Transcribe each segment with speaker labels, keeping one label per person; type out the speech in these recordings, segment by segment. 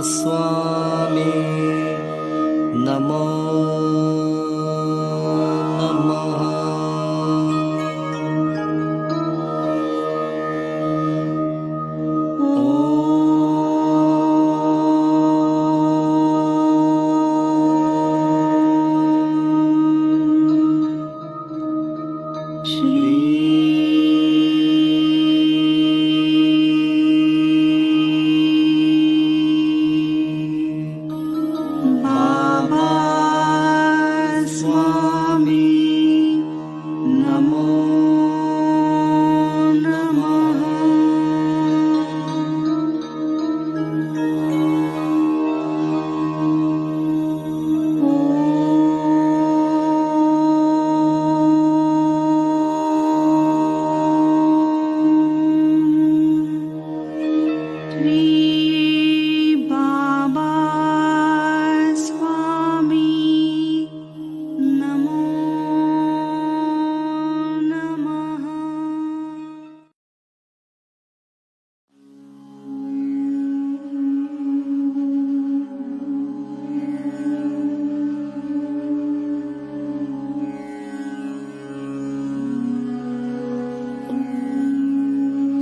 Speaker 1: स्वामी नमो नमः।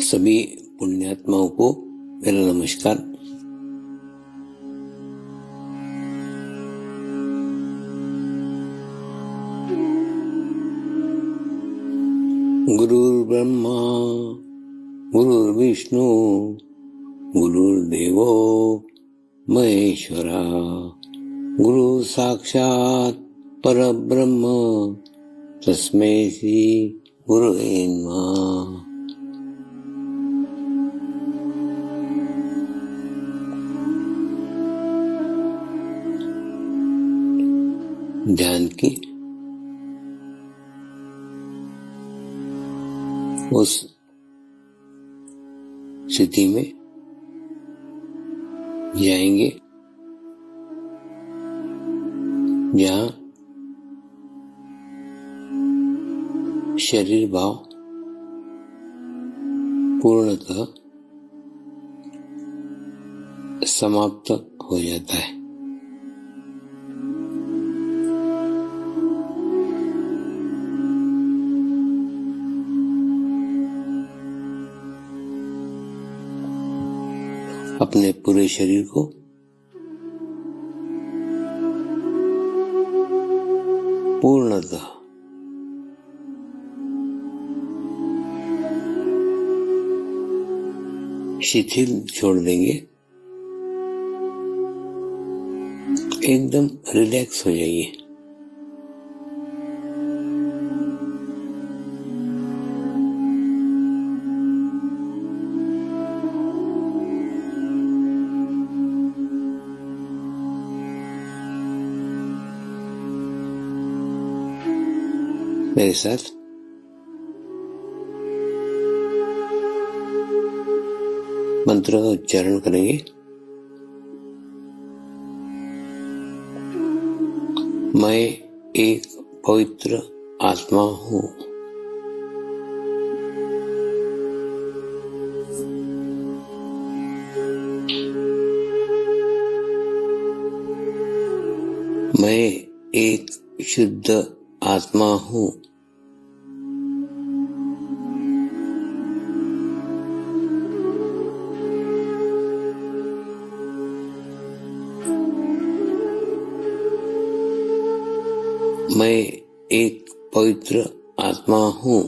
Speaker 2: सभी पुण्यात्माओं को मेरा नमस्कार। गुरुर्ब्रह्मा गुरुर्विष्णु गुरुर्देवो महेश्वरा, गुरु साक्षात् परब्रह्म तस्मै श्री गुरुवे नमः। ध्यान की उस स्थिति में जाएंगे जहाँ शरीर भाव पूर्णतः समाप्त हो जाता है। अपने पूरे शरीर को पूर्णतः शिथिल छोड़ देंगे, एकदम रिलैक्स हो जाइए। मेरे साथ मंत्र का उच्चारण करेंगे। मैं एक पवित्र आत्मा हूँ। मैं एक शुद्ध आत्मा हूँ। मैं एक पवित्र आत्मा हूँ।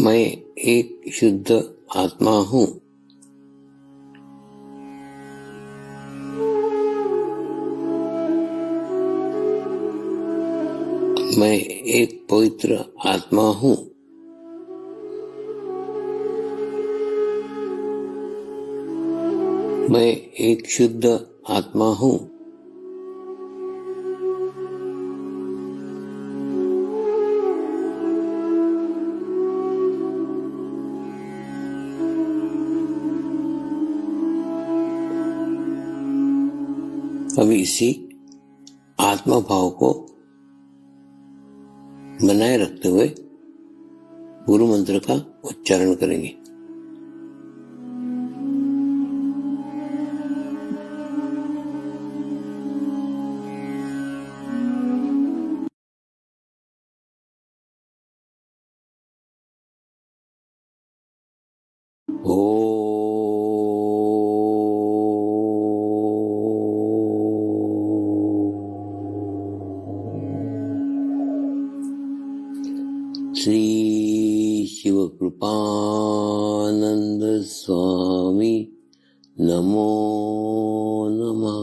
Speaker 2: मैं एक शुद्ध आत्मा हूँ। मैं एक पवित्र आत्मा हूँ। मैं एक शुद्ध आत्मा हूँ। अब इसी आत्मा भाव को बनाए रखते हुए गुरु मंत्र का उच्चारण करेंगे। श्री शिव कृपानंद स्वामी नमो नमः।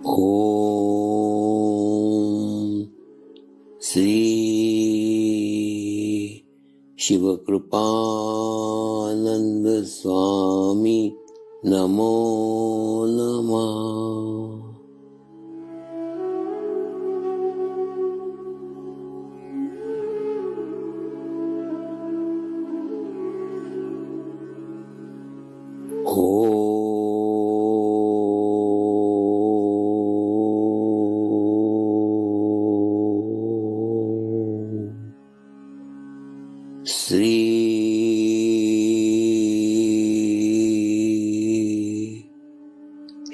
Speaker 2: ओम श्री शिव कृपानंद स्वामी नमो नमः। श्री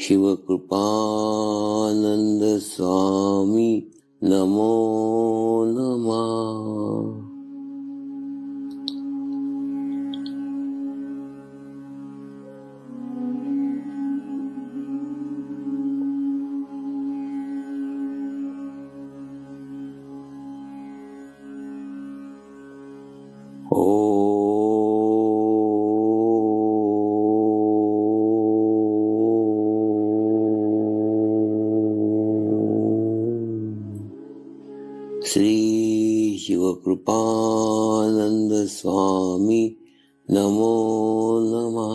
Speaker 2: शिव कृपानंद स्वामी नमो नमः। श्री शिव कृपानंद स्वामी नमो नमः।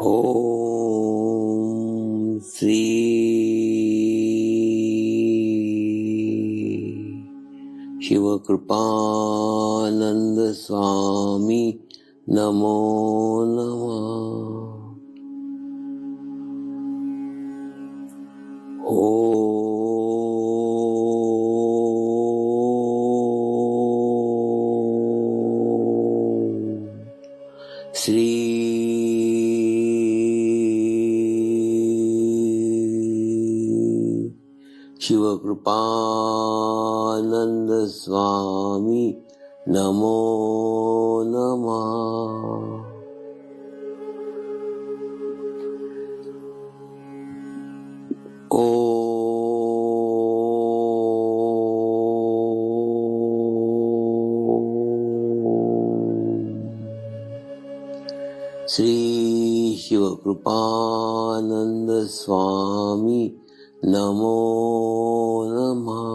Speaker 2: ओम श्री शिव कृपानंद स्वामी नमो नमः। श्री शिव कृपानंद स्वामी नमो नमः। श्री शिव कृपानंद स्वामी नमो नमः।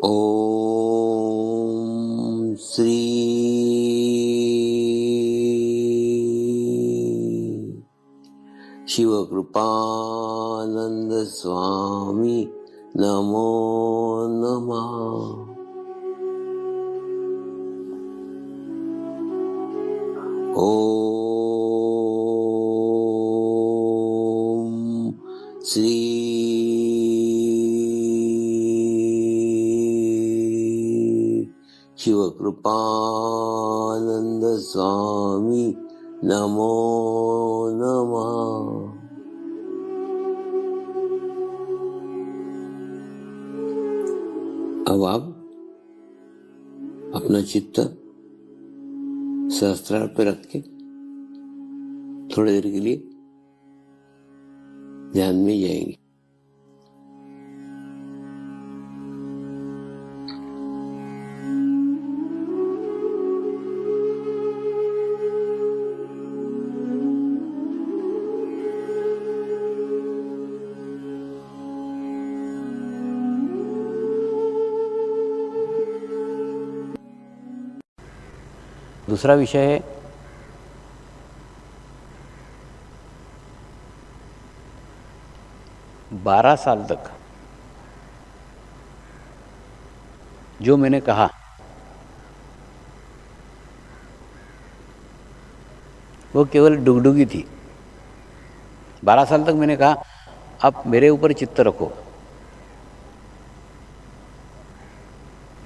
Speaker 2: ओम श्री शिव कृपानंद स्वामी नमो नमः। ओम श्री शिव कृपानंद स्वामी नमो नमः। अब आप अपना चित्त सहस्त्रार पे रख के थोड़ी देर के लिए ध्यान में जाएंगे।
Speaker 3: दूसरा विषय है बारह साल तक जो मैंने कहा वो केवल डुगडुगी थी। 12 साल तक मैंने कहा आप मेरे ऊपर चित्त रखो।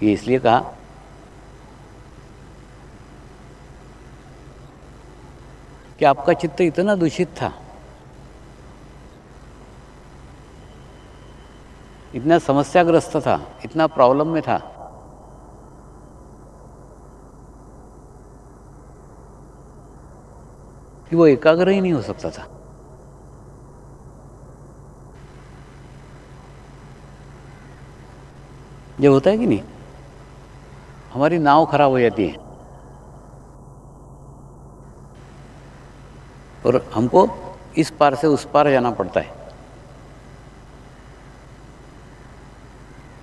Speaker 3: ये इसलिए कहा कि आपका चित्त इतना दूषित था, इतना समस्याग्रस्त था, इतना प्रॉब्लम में था कि वो एकाग्र ही नहीं हो सकता था। जब होता है कि नहीं, हमारी नाव खराब हो जाती है और हमको इस पार से उस पार जाना पड़ता है,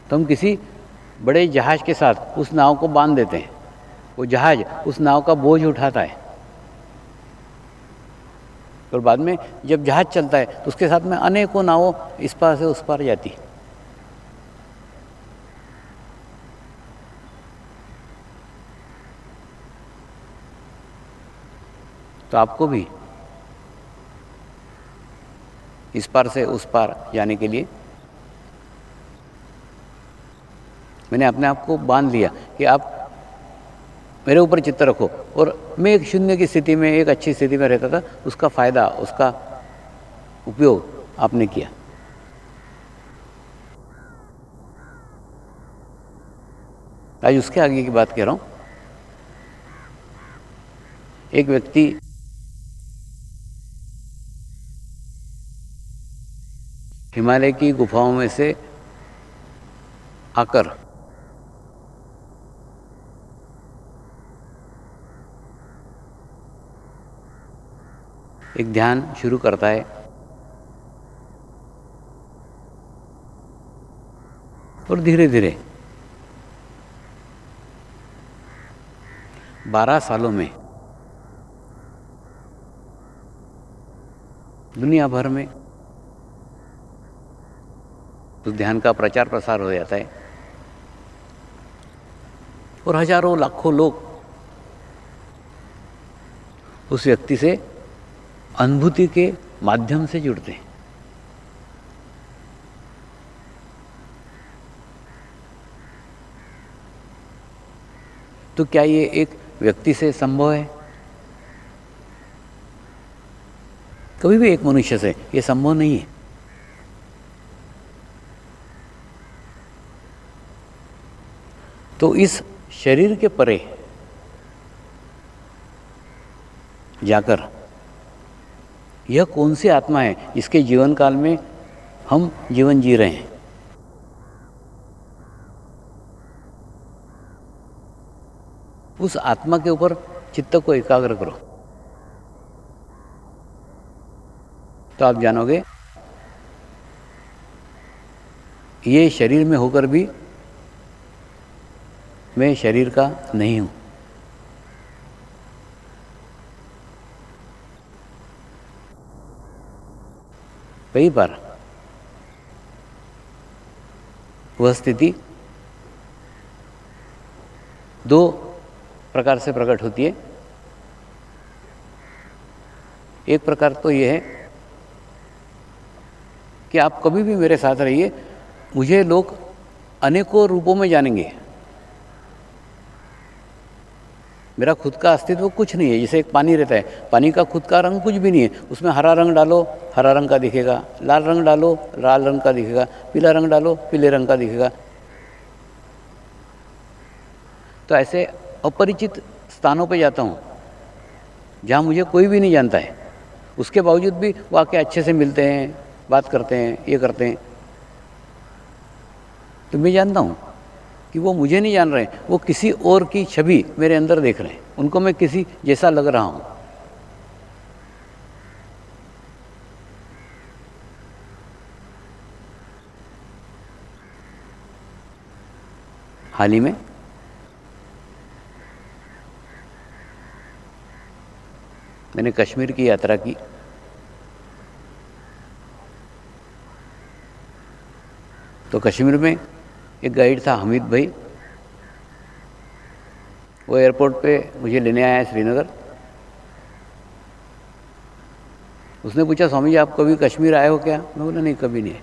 Speaker 3: तो हम किसी बड़े जहाज के साथ उस नाव को बांध देते हैं। वो जहाज उस नाव का बोझ उठाता है और बाद में जब जहाज चलता है तो उसके साथ में अनेकों नावों इस पार से उस पार जाती। तो आपको भी इस पार से उस पार जाने के लिए मैंने अपने आप को बांध लिया कि आप मेरे ऊपर चित्त रखो, और मैं एक शून्य की स्थिति में, एक अच्छी स्थिति में रहता था, उसका फायदा, उसका उपयोग आपने किया। आज उसके आगे की बात कह रहा हूं। एक व्यक्ति हिमालय की गुफाओं में से आकर एक ध्यान शुरू करता है और धीरे धीरे 12 सालों में दुनिया भर में उस ध्यान का प्रचार प्रसार हो जाता है और हजारों लाखों लोग उस व्यक्ति से अनुभूति के माध्यम से जुड़ते हैं। तो क्या ये एक व्यक्ति से संभव है? कभी भी एक मनुष्य से ये संभव नहीं है। तो इस शरीर के परे जाकर यह कौन सी आत्मा है इसके जीवन काल में हम जीवन जी रहे हैं, उस आत्मा के ऊपर चित्त को एकाग्र करो तो आप जानोगे ये शरीर में होकर भी मैं शरीर का नहीं हूं। कई बार वह स्थिति दो प्रकार से प्रकट होती है। एक प्रकार तो यह है कि आप कभी भी मेरे साथ रहिए, मुझे लोग अनेकों रूपों में जानेंगे। मेरा खुद का अस्तित्व कुछ नहीं है। जैसे एक पानी रहता है, पानी का खुद का रंग कुछ भी नहीं है। उसमें हरा रंग डालो, हरा रंग का दिखेगा, लाल रंग डालो, लाल रंग का दिखेगा, पीला रंग डालो, पीले रंग का दिखेगा। तो ऐसे अपरिचित स्थानों पे जाता हूँ जहाँ मुझे कोई भी नहीं जानता है, उसके बावजूद भी वो आके अच्छे से मिलते हैं, बात करते हैं, ये करते हैं। तो मैं जानता हूँ कि वो मुझे नहीं जान रहे, वो किसी और की छवि मेरे अंदर देख रहे हैं। उनको मैं किसी जैसा लग रहा हूँ। हाल ही में मैंने कश्मीर की यात्रा की। तो कश्मीर में एक गाइड था हमीद भाई, वो एयरपोर्ट पे मुझे लेने आया है श्रीनगर। उसने पूछा, स्वामी जी आप कभी कश्मीर आए हो क्या? मैं बोला नहीं, कभी नहीं।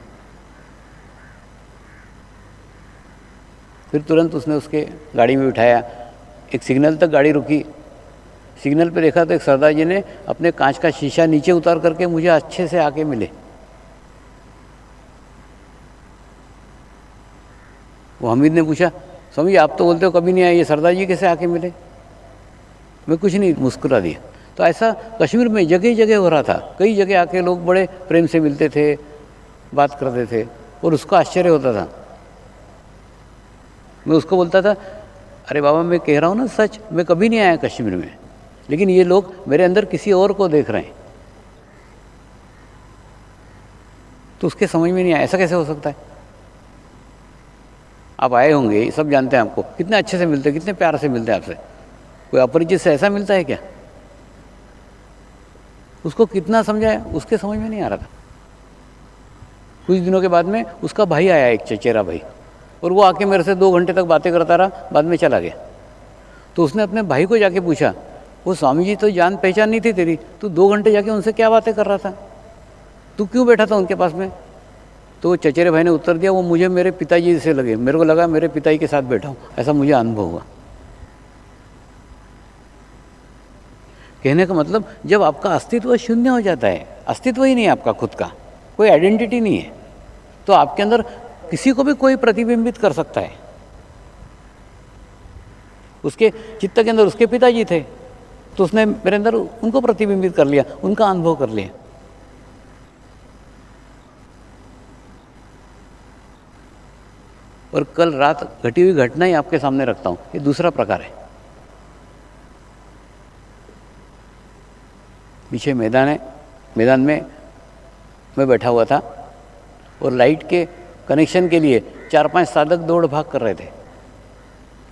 Speaker 3: फिर तुरंत उसने उसके गाड़ी में बिठाया, एक सिग्नल तक गाड़ी रुकी। सिग्नल पे देखा तो एक सरदार जी ने अपने कांच का शीशा नीचे उतार करके मुझे अच्छे से आके मिले। वो हमीद ने पूछा, स्वामी जी आप तो बोलते हो कभी नहीं आए, ये सरदार जी कैसे आके मिले? मैं कुछ नहीं, मुस्कुरा दिया। तो ऐसा कश्मीर में जगह जगह हो रहा था। कई जगह आके लोग बड़े प्रेम से मिलते थे, बात करते थे और उसको आश्चर्य होता था। मैं उसको बोलता था, अरे बाबा मैं कह रहा हूँ ना सच, मैं कभी नहीं आया कश्मीर में, लेकिन ये लोग मेरे अंदर किसी और को देख रहे हैं। तो उसके समझ में नहीं आया, ऐसा कैसे हो सकता है? आप आए होंगे, सब जानते हैं आपको, कितने अच्छे से मिलते हैं, कितने प्यार से मिलते हैं आपसे। कोई अपरिचित से ऐसा मिलता है क्या? उसको कितना समझाया, उसके समझ में नहीं आ रहा था। कुछ दिनों के बाद में उसका भाई आया, एक चचेरा भाई, और वो आके मेरे से 2 घंटे तक बातें करता रहा, बाद में चला गया। तो उसने अपने भाई को जाके पूछा, वो स्वामी जी तो जान पहचान नहीं थी तेरी, तू 2 घंटे जाके उनसे क्या बातें कर रहा था, तू क्यों बैठा था उनके पास में? तो वो चचेरे भाई ने उत्तर दिया, वो मुझे मेरे पिताजी से लगे, मेरे को लगा मेरे पिताजी के साथ बैठा हूँ, ऐसा मुझे अनुभव हुआ। कहने का मतलब, जब आपका अस्तित्व शून्य हो जाता है, अस्तित्व ही नहीं है आपका खुद का, कोई आइडेंटिटी नहीं है, तो आपके अंदर किसी को भी कोई प्रतिबिंबित कर सकता है। उसके चित्त के अंदर उसके पिताजी थे, तो उसने मेरे अंदर उनको प्रतिबिंबित कर लिया, उनका अनुभव कर लिया। और कल रात घटी हुई घटना ही आपके सामने रखता हूँ, ये दूसरा प्रकार है। पीछे मैदान है, मैदान में मैं बैठा हुआ था और लाइट के कनेक्शन के लिए 4-5 साधक दौड़ भाग कर रहे थे।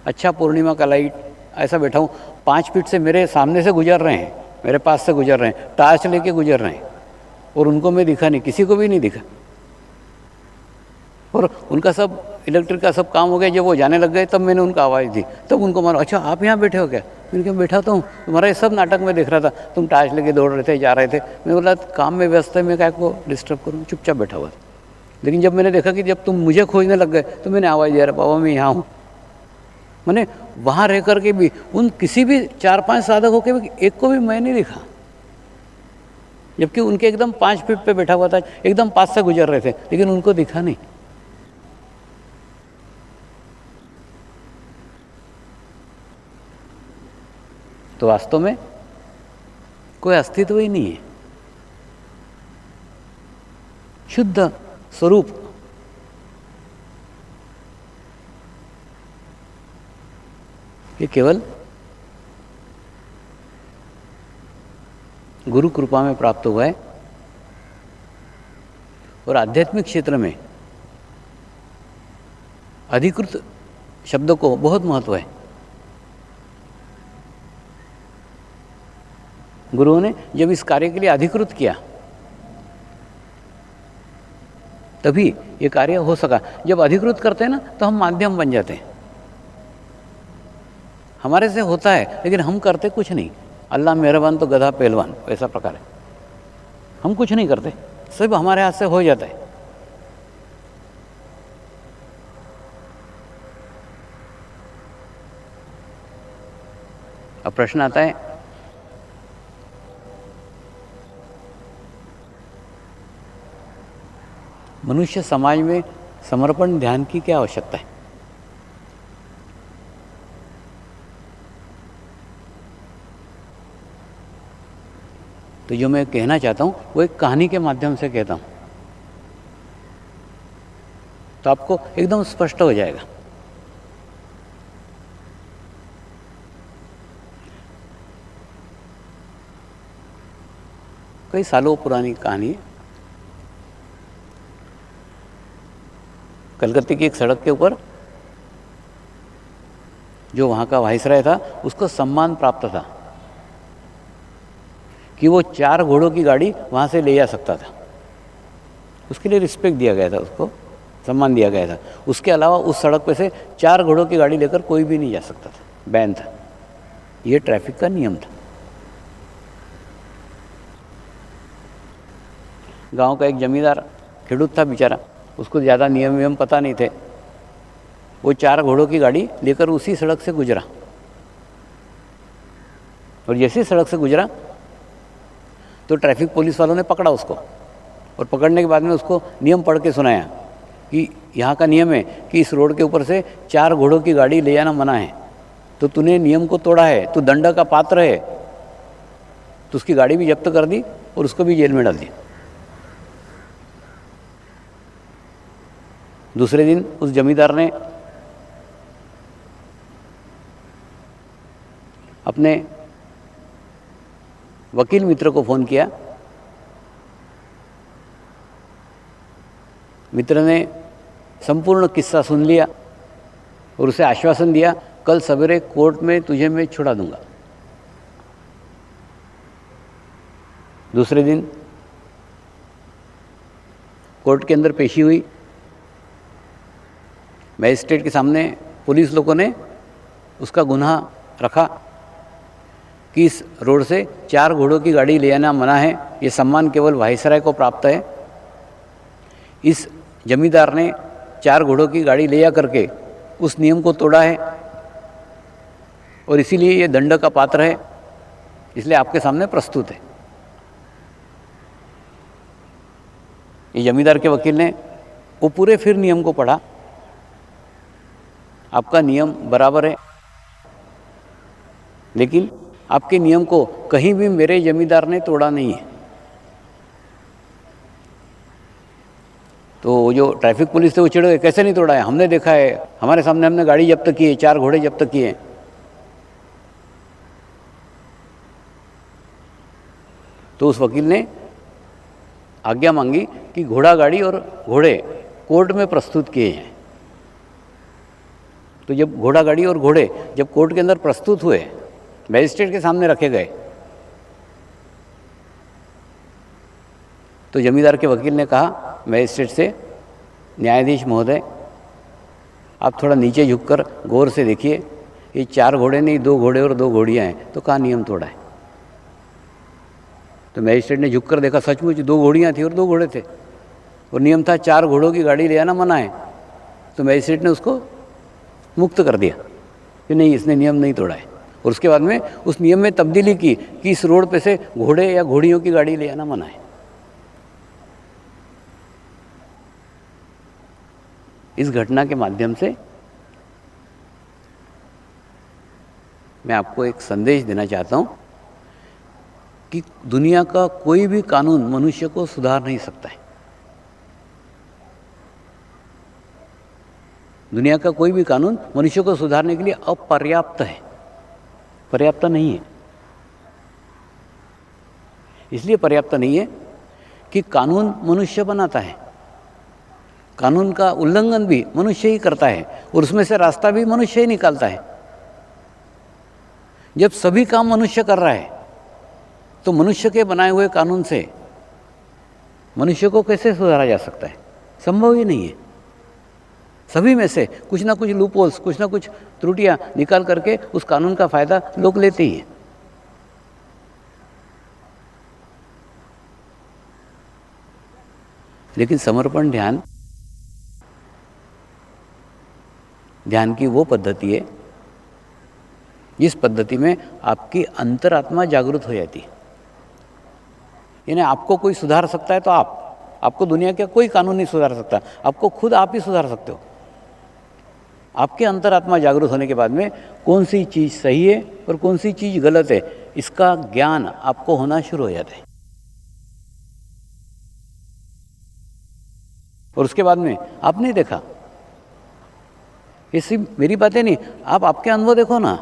Speaker 3: अच्छा पूर्णिमा का लाइट, ऐसा बैठा हूँ, 5 फीट से मेरे सामने से गुजर रहे हैं, मेरे पास से गुजर रहे हैं, टार्च लेके गुजर रहे हैं, और उनको मैं दिखा नहीं, किसी को भी नहीं दिखा। और उनका सब इलेक्ट्रिक का सब काम हो गया, जब वो जाने लग गए तब मैंने उनका आवाज़ दी, तब उनको मालूम, अच्छा आप यहाँ बैठे हो क्या? मैंने कहा बैठा तो हूँ, तुम्हारा ये सब नाटक में देख रहा था, तुम टार्च लेके दौड़ रहे थे, जा रहे थे। मैं बोला काम में व्यस्त है, मैं क्या को डिस्टर्ब करूँ, चुपचाप बैठा हुआ था। लेकिन जब मैंने देखा कि जब तुम मुझे खोजने लग गए, तो मैंने आवाज़ दिया, बाबा मैं यहाँ हूँ। मैंने वहाँ रह करके भी उन किसी भी 4-5 साधक होके भी एक को भी मैं नहीं दिखा, जबकि उनके एकदम 5 फीट पे बैठा हुआ था, एकदम पास से गुजर रहे थे, लेकिन उनको दिखा नहीं। तो वास्तव में कोई अस्तित्व ही नहीं है, शुद्ध स्वरूप। ये केवल गुरु कृपा में प्राप्त हुआ है। और आध्यात्मिक क्षेत्र में अधिकृत शब्द को बहुत महत्व है। गुरुओं ने जब इस कार्य के लिए अधिकृत किया, तभी ये कार्य हो सका। जब अधिकृत करते हैं ना, तो हम माध्यम बन जाते हैं। हमारे से होता है, लेकिन हम करते कुछ नहीं। अल्लाह मेहरबान तो गधा पहलवान, वैसा प्रकार है। हम कुछ नहीं करते, सब हमारे हाथ से हो जाता है। अब प्रश्न आता है, मनुष्य समाज में समर्पण ध्यान की क्या आवश्यकता है? तो जो मैं कहना चाहता हूँ वो एक कहानी के माध्यम से कहता हूँ, तो आपको एकदम स्पष्ट हो जाएगा। कई सालों पुरानी कहानी है। कलकत्ते की एक सड़क के ऊपर जो वहाँ का वाइसराय था, उसको सम्मान प्राप्त था कि वो 4 घोड़ों की गाड़ी वहाँ से ले जा सकता था। उसके लिए रिस्पेक्ट दिया गया था, उसको सम्मान दिया गया था। उसके अलावा उस सड़क पे से 4 घोड़ों की गाड़ी लेकर कोई भी नहीं जा सकता था, बैन था। ये ट्रैफिक का नियम था। गांव का एक जमींदार खेडूत था बेचारा, उसको ज़्यादा नियम पता नहीं थे। वो 4 घोड़ों की गाड़ी लेकर उसी सड़क से गुजरा, और जैसे सड़क से गुजरा तो ट्रैफिक पुलिस वालों ने पकड़ा उसको, और पकड़ने के बाद में उसको नियम पढ़ के सुनाया कि यहाँ का नियम है कि इस रोड के ऊपर से 4 घोड़ों की गाड़ी ले जाना मना है, तो तूने नियम को तोड़ा है, तू दंड का पात्र है। तो उसकी गाड़ी भी जब्त कर दी और उसको भी जेल में डाल दिया। दूसरे दिन उस जमींदार ने अपने वकील मित्र को फ़ोन किया। मित्र ने संपूर्ण किस्सा सुन लिया और उसे आश्वासन दिया, कल सवेरे कोर्ट में तुझे मैं छुड़ा दूंगा। दूसरे दिन कोर्ट के अंदर पेशी हुई। मजिस्ट्रेट के सामने पुलिस लोगों ने उसका गुनाह रखा कि इस रोड से 4 घोड़ों की गाड़ी ले जाना मना है, ये सम्मान केवल वायसराय को प्राप्त है। इस जमींदार ने 4 घोड़ों की गाड़ी ले जा करके उस नियम को तोड़ा है और इसीलिए ये दंड का पात्र है, इसलिए आपके सामने प्रस्तुत है। ये जमींदार के वकील ने वो पूरे फिर नियम को पढ़ा। आपका नियम बराबर है, लेकिन आपके नियम को कहीं भी मेरे जमींदार ने तोड़ा नहीं है। तो जो ट्रैफिक पुलिस थे वो चिढ़ गए, कैसे नहीं तोड़ा है, हमने देखा है, हमारे सामने हमने गाड़ी जब्त की है, 4 घोड़े जब्त किए हैं। तो उस वकील ने आज्ञा मांगी कि घोड़ा गाड़ी और घोड़े कोर्ट में प्रस्तुत किए हैं। तो जब घोड़ा गाड़ी और घोड़े जब कोर्ट के अंदर प्रस्तुत हुए, मजिस्ट्रेट के सामने रखे गए, तो जमींदार के वकील ने कहा मजिस्ट्रेट से, न्यायाधीश महोदय, आप थोड़ा नीचे झुककर गौर से देखिए, ये 4 घोड़े नहीं, 2 घोड़े और 2 घोड़ियाँ हैं, तो कहाँ नियम तोड़ा है। तो मजिस्ट्रेट ने झुककर देखा, सचमुच 2 घोड़ियाँ थी और 2 घोड़े थे, और नियम था 4 घोड़ों की गाड़ी ले आना मना है। तो मजिस्ट्रेट ने उसको मुक्त कर दिया कि नहीं, इसने नियम नहीं तोड़ा है। और उसके बाद में उस नियम में तब्दीली की कि इस रोड पे से घोड़े या घोड़ियों की गाड़ी ले आना मना है। इस घटना के माध्यम से मैं आपको एक संदेश देना चाहता हूँ कि दुनिया का कोई भी कानून मनुष्य को सुधार नहीं सकता है। दुनिया का कोई भी कानून मनुष्य को सुधारने के लिए अपर्याप्त है, पर्याप्त नहीं है। इसलिए पर्याप्त नहीं है कि कानून मनुष्य बनाता है, कानून का उल्लंघन भी मनुष्य ही करता है और उसमें से रास्ता भी मनुष्य ही निकालता है। जब सभी काम मनुष्य कर रहा है तो मनुष्य के बनाए हुए कानून से मनुष्य को कैसे सुधारा जा सकता है? संभव ही नहीं है। सभी में से कुछ ना कुछ लूपहोल्स, कुछ ना कुछ त्रुटियां निकाल करके उस कानून का फायदा लोग लेते ही हैं। लेकिन समर्पण ध्यान की वो पद्धति है जिस पद्धति में आपकी अंतरात्मा जागृत हो जाती है। यानी आपको कोई सुधार सकता है तो आपको दुनिया का कोई कानून नहीं सुधार सकता, आपको खुद आप ही सुधार सकते हो। आपके अंतरात्मा जागरूक होने के बाद में कौन सी चीज़ सही है और कौन सी चीज़ गलत है, इसका ज्ञान आपको होना शुरू हो जाता है। और उसके बाद में आपने देखा, ये सिर्फ मेरी बातें नहीं, आप आपके अनुभव देखो ना।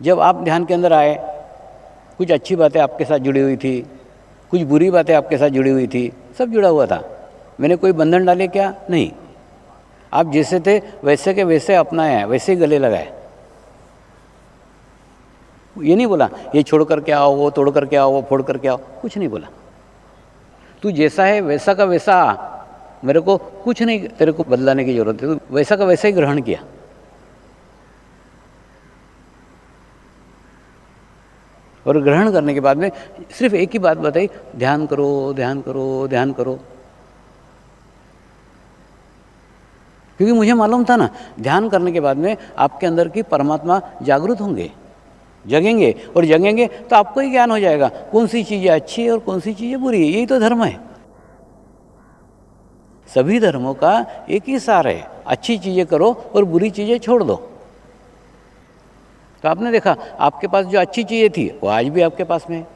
Speaker 3: जब आप ध्यान के अंदर आए, कुछ अच्छी बातें आपके साथ जुड़ी हुई थी, कुछ बुरी बातें आपके साथ जुड़ी हुई थी, सब जुड़ा हुआ था। मैंने कोई बंधन डाले क्या? नहीं। आप जैसे थे वैसे के वैसे अपनाया, वैसे ही गले लगाए। ये नहीं बोला ये छोड़ करके आओ, वो तोड़ करके आओ, वो फोड़ करके आओ, कुछ नहीं बोला। तू जैसा है वैसा का वैसा आ, मेरे को कुछ नहीं तेरे को बदलाने की जरूरत है, तू वैसा का वैसा ही ग्रहण किया। और ग्रहण करने के बाद में सिर्फ एक ही बात बताई, ध्यान करो, ध्यान करो, ध्यान करो। क्योंकि मुझे मालूम था ना, ध्यान करने के बाद में आपके अंदर की परमात्मा जागृत होंगे, जगेंगे, और जगेंगे तो आपको ही ज्ञान हो जाएगा कौन सी चीज़ें अच्छी है और कौन सी चीज़ें बुरी है। यही तो धर्म है। सभी धर्मों का एक ही सार है, अच्छी चीज़ें करो और बुरी चीज़ें छोड़ दो। तो आपने देखा आपके पास जो अच्छी चीज़ें थी वो आज भी आपके पास में है,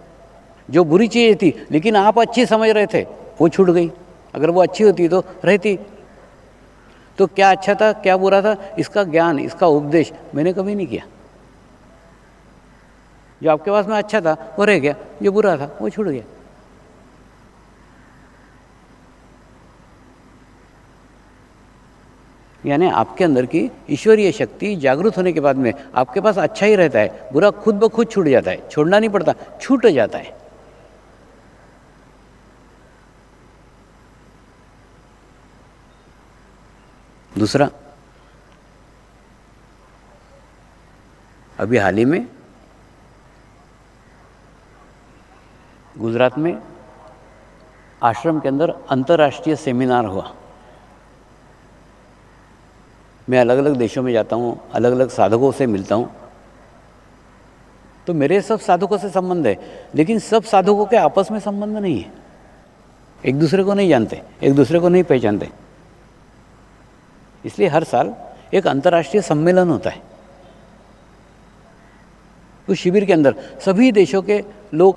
Speaker 3: जो बुरी चीज़ें थी लेकिन आप अच्छी समझ रहे थे वो छूट गई। अगर वो अच्छी होती तो रहती। तो क्या अच्छा था क्या बुरा था, इसका ज्ञान, इसका उपदेश मैंने कभी नहीं किया। जो आपके पास में अच्छा था वो रह गया, जो बुरा था वो छूट गया। यानी आपके अंदर की ईश्वरीय शक्ति जागृत होने के बाद में आपके पास अच्छा ही रहता है, बुरा खुद ब खुद छूट जाता है, छोड़ना नहीं पड़ता, छूट जाता है। दूसरा, अभी हाल ही में गुजरात में आश्रम के अंदर अंतर्राष्ट्रीय सेमिनार हुआ। मैं अलग अलग देशों में जाता हूँ, अलग अलग साधकों से मिलता हूँ, तो मेरे सब साधकों से संबंध है, लेकिन सब साधकों के आपस में संबंध नहीं है। एक दूसरे को नहीं जानते, एक दूसरे को नहीं पहचानते। इसलिए हर साल एक अंतर्राष्ट्रीय सम्मेलन होता है। उस शिविर के अंदर सभी देशों के लोग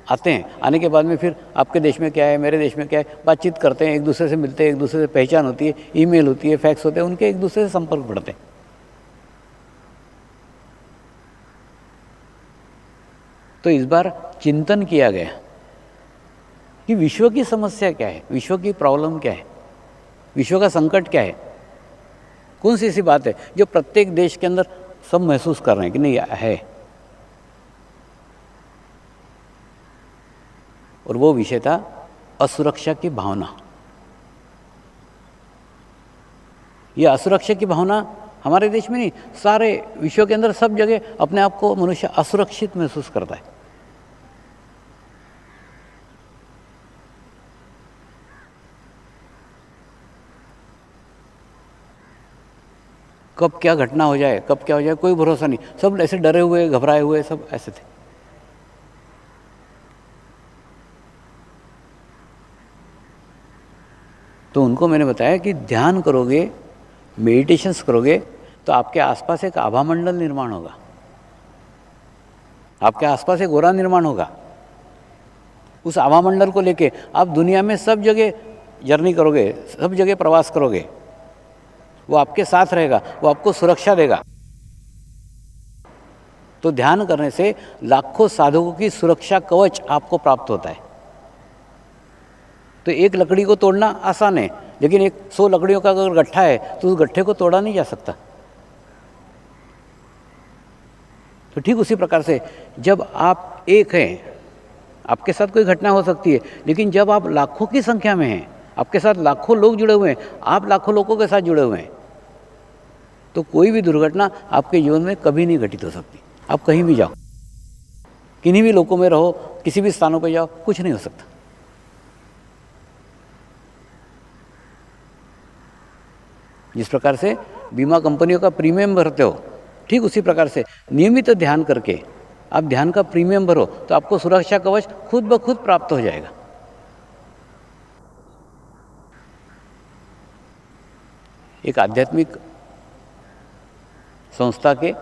Speaker 3: आते हैं। आने के बाद में फिर आपके देश में क्या है, मेरे देश में क्या है, बातचीत करते हैं, एक दूसरे से मिलते हैं, एक दूसरे से पहचान होती है, ईमेल होती है, फैक्स होते हैं, उनके एक दूसरे से संपर्क बढ़ते हैं। तो इस बार चिंतन किया गया कि विश्व की समस्या क्या है, विश्व की प्रॉब्लम क्या है, विश्व का संकट क्या है, कौन सी ऐसी बात है जो प्रत्येक देश के अंदर सब महसूस कर रहे हैं कि नहीं है। और वो विषय था असुरक्षा की भावना। ये असुरक्षा की भावना हमारे देश में नहीं, सारे विश्व के अंदर सब जगह अपने आप को मनुष्य असुरक्षित महसूस करता है। कब क्या घटना हो जाए, कब क्या हो जाए, कोई भरोसा नहीं। सब ऐसे डरे हुए, घबराए हुए, सब ऐसे थे। तो उनको मैंने बताया कि ध्यान करोगे, मेडिटेशंस करोगे, तो आपके आसपास एक आभा मंडल निर्माण होगा, आपके आसपास एक गोरा निर्माण होगा। उस आभा मंडल को लेके आप दुनिया में सब जगह जर्नी करोगे, सब जगह प्रवास करोगे। वो आपके साथ रहेगा, वो आपको सुरक्षा देगा। तो ध्यान करने से लाखों साधकों की सुरक्षा कवच आपको प्राप्त होता है। तो एक लकड़ी को तोड़ना आसान है, लेकिन 100 लकड़ियों का अगर गट्ठा है तो उस गट्ठे को तोड़ा नहीं जा सकता। तो ठीक उसी प्रकार से जब आप एक हैं, आपके साथ कोई घटना हो सकती है, लेकिन जब आप लाखों की संख्या में हैं, आपके साथ लाखों लोग जुड़े हुए हैं, आप लाखों लोगों के साथ जुड़े हुए हैं, तो कोई भी दुर्घटना आपके जीवन में कभी नहीं घटित हो सकती। आप कहीं भी जाओ, किन्हीं भी लोगों में रहो, किसी भी स्थानों पर जाओ, कुछ नहीं हो सकता। जिस प्रकार से बीमा कंपनियों का प्रीमियम भरते हो, ठीक उसी प्रकार से नियमित ध्यान करके आप ध्यान का प्रीमियम भरो तो आपको सुरक्षा कवच खुद ब खुद प्राप्त हो जाएगा। एक आध्यात्मिक संस्था के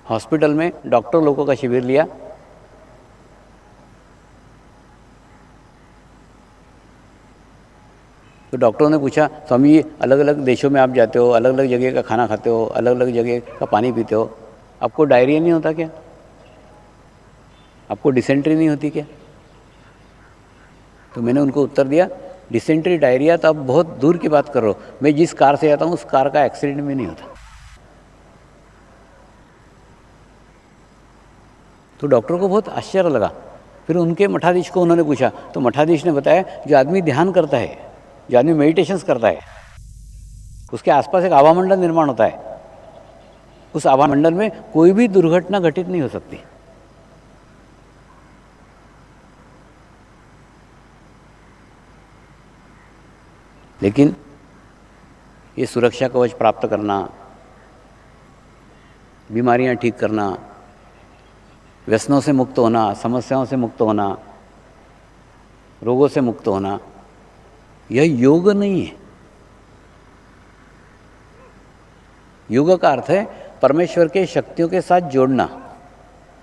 Speaker 3: हॉस्पिटल में डॉक्टर लोगों का शिविर लिया। तो डॉक्टरों ने पूछा, स्वामी जी अलग अलग देशों में आप जाते हो, अलग अलग जगह का खाना खाते हो, अलग अलग जगह का पानी पीते हो, आपको डायरिया नहीं होता क्या, आपको डिसेंट्री नहीं होती क्या? तो मैंने उनको उत्तर दिया, डिसेंट्री डायरिया तो आप बहुत दूर की बात कर रहे हो, मैं जिस कार से जाता हूँ उस कार का एक्सीडेंट में नहीं होता। तो डॉक्टर को बहुत आश्चर्य लगा। फिर उनके मठाधीश को उन्होंने पूछा, तो मठाधीश ने बताया जो आदमी ध्यान करता है, जो आदमी मेडिटेशंस करता है, उसके आसपास एक आभामंडल निर्माण होता है। उस आभामंडल में कोई भी दुर्घटना घटित नहीं हो सकती। लेकिन ये सुरक्षा कवच प्राप्त करना, बीमारियां ठीक करना, व्यसनों से मुक्त होना, समस्याओं से मुक्त होना, रोगों से मुक्त होना, यह योग नहीं है। योग का अर्थ है परमेश्वर के शक्तियों के साथ जोड़ना।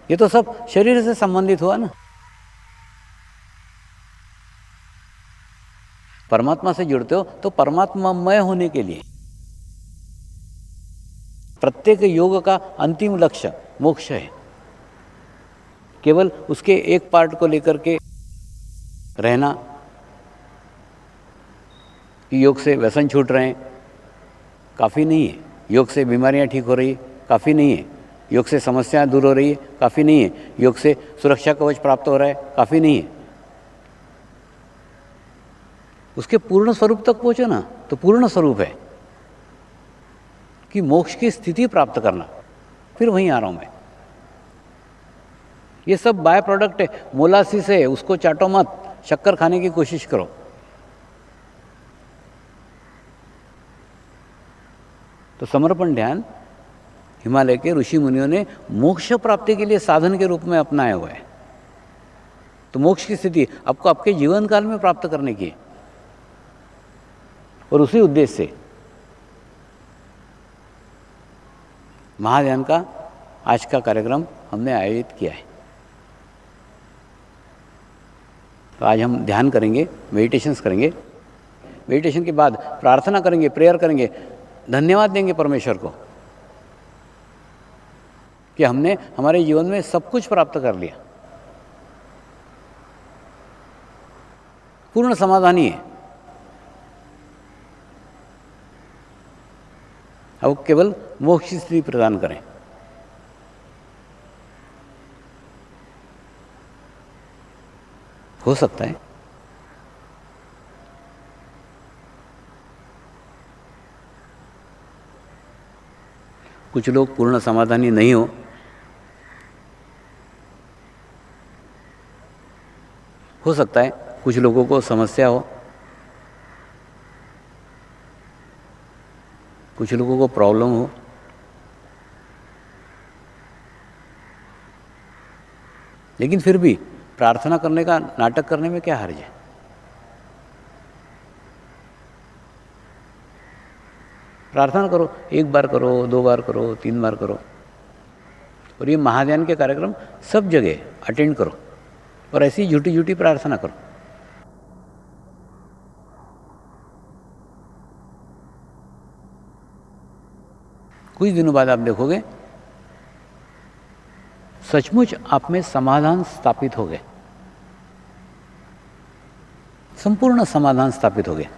Speaker 3: ये तो सब शरीर से संबंधित हुआ ना। परमात्मा से जुड़ते हो तो परमात्मामय होने के लिए। प्रत्येक योग का अंतिम लक्ष्य मोक्ष है। केवल उसके एक पार्ट को लेकर के रहना कि योग से व्यसन छूट रहे हैं, काफ़ी नहीं है। योग से बीमारियां ठीक हो रही है, काफ़ी नहीं है। योग से समस्याएं दूर हो रही है, काफ़ी नहीं है। योग से सुरक्षा कवच प्राप्त हो रहा है, काफ़ी नहीं है। उसके पूर्ण स्वरूप तक पहुंचो ना, तो पूर्ण स्वरूप है कि मोक्ष की स्थिति प्राप्त करना। फिर वहीं आ रहा हूं मैं। ये सब बाय प्रोडक्ट है, मोलासिस है, उसको चाटो मत, शक्कर खाने की कोशिश करो। तो समर्पण ध्यान हिमालय के ऋषि मुनियों ने मोक्ष प्राप्ति के लिए साधन के रूप में अपनाया हुआ है। तो मोक्ष की स्थिति आपको आपके जीवन काल में प्राप्त करने की है। और उसी उद्देश्य से महाध्यान का आज का कार्यक्रम हमने आयोजित किया है। तो आज हम ध्यान करेंगे, मेडिटेशंस करेंगे। मेडिटेशन के बाद प्रार्थना करेंगे, प्रेयर करेंगे, धन्यवाद देंगे परमेश्वर को कि हमने हमारे जीवन में सब कुछ प्राप्त कर लिया। पूर्ण समाधानी है। अब केवल मोक्ष की स्थिति प्रदान करें। हो सकता है कुछ लोग पूर्ण समाधानी नहीं हो सकता है कुछ लोगों को समस्या हो, कुछ लोगों को प्रॉब्लम हो। लेकिन फिर भी प्रार्थना करने का नाटक करने में क्या हर्ज है? प्रार्थना करो, एक बार करो, 2 बार करो, 3 बार करो। और ये महाध्यान के कार्यक्रम सब जगह अटेंड करो और ऐसी झूठी झूठी प्रार्थना करो। कुछ दिनों बाद आप देखोगे सचमुच आप में समाधान स्थापित हो गए, संपूर्ण समाधान स्थापित हो गया।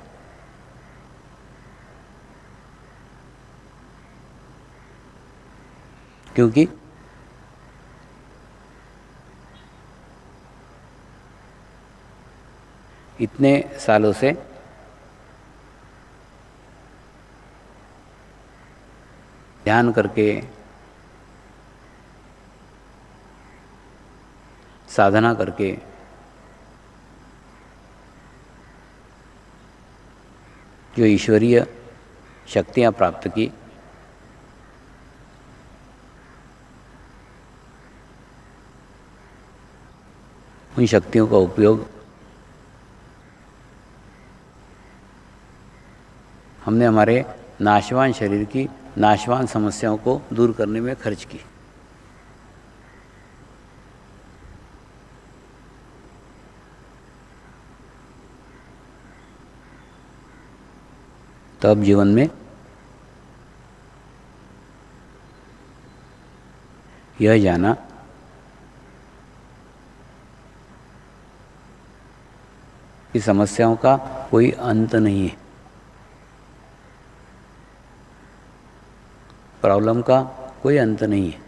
Speaker 3: क्योंकि इतने सालों से ध्यान करके, साधना करके, जो ईश्वरीय शक्तियां प्राप्त की, उन शक्तियों का उपयोग हमने हमारे नाशवान शरीर की नाशवान समस्याओं को दूर करने में खर्च की। तब जीवन में यह जाना कि समस्याओं का कोई अंत नहीं है, प्रॉब्लम का कोई अंत नहीं है।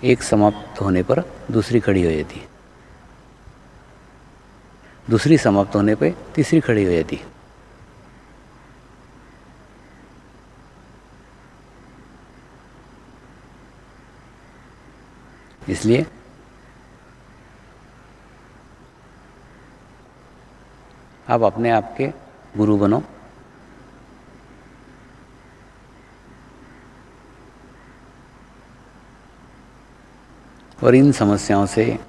Speaker 3: एक समाप्त होने पर दूसरी खड़ी हो जाती है, दूसरी समाप्त होने पे तीसरी खड़ी हो जाती है। इसलिए आप अपने आप के गुरु बनो, और इन समस्याओं से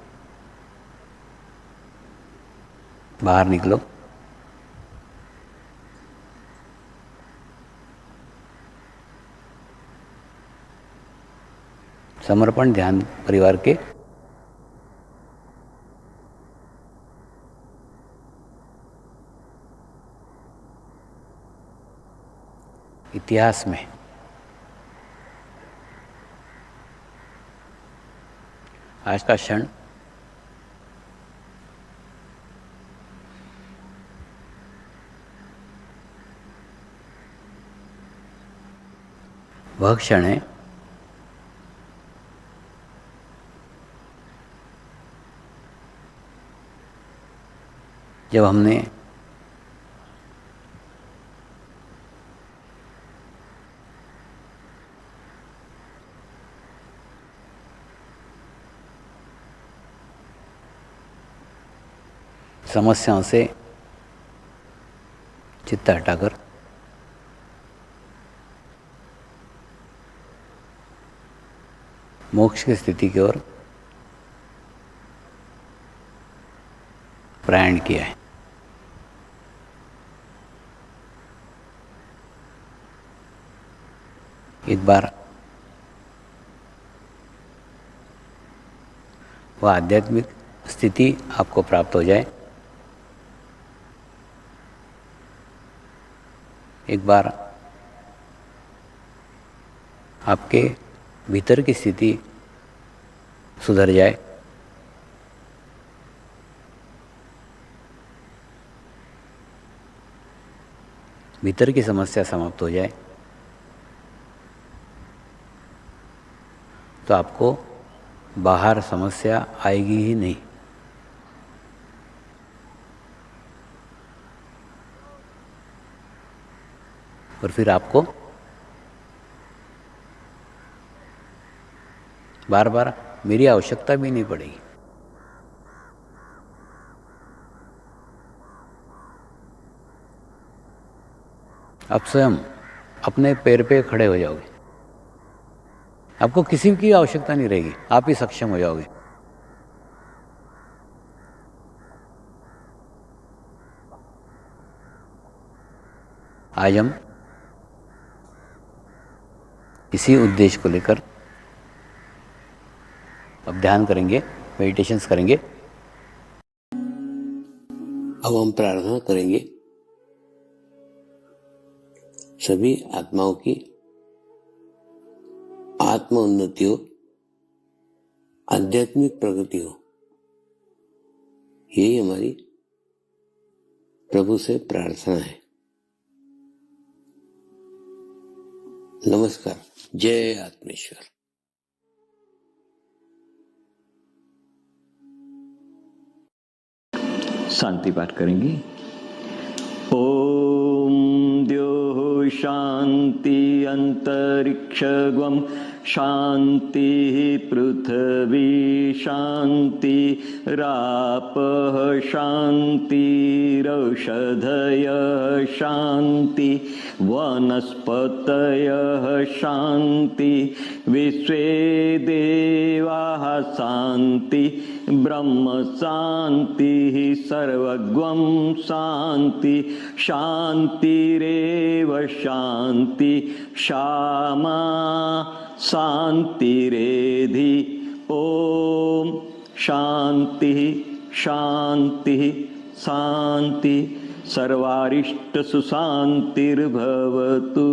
Speaker 3: बाहर निकलो। समर्पण ध्यान परिवार के इतिहास में आज का क्षण वह क्षण है जब हमने समस्याओं से चित्त हटाकर मोक्ष की स्थिति की ओर प्रयाण किया है। एक बार वह आध्यात्मिक स्थिति आपको प्राप्त हो जाए, एक बार आपके भीतर की स्थिति सुधर जाए, भीतर की समस्या समाप्त हो जाए, तो आपको बाहर समस्या आएगी ही नहीं। और फिर आपको बार बार मेरी आवश्यकता भी नहीं पड़ेगी। आप स्वयं अपने पैर पे खड़े हो जाओगे, आपको किसी की आवश्यकता नहीं रहेगी, आप ही सक्षम हो जाओगे। आज हम इसी उद्देश्य को लेकर अब ध्यान करेंगे, मेडिटेशंस करेंगे।
Speaker 2: अब हम प्रार्थना करेंगे सभी आत्माओं की आत्म उन्नति हो, आध्यात्मिक प्रगति हो, यही हमारी प्रभु से प्रार्थना है। नमस्कार। जय आत्मेश्वर।
Speaker 4: शांति पाठ करेंगे। ओम द्योः शांति अंतरिक्षगम शांति पृथ्वी शांति रापः शांतिरौषधयः शांति वनस्पतयः शांति विश्वे देवाः शांति ब्रह्म शांति सर्वगं शांति शांतिरेव शांति क्षमा शांतिरेधि। ओम शांति शांति शांति सर्वारिष्ट सुशांतिर्भवतु।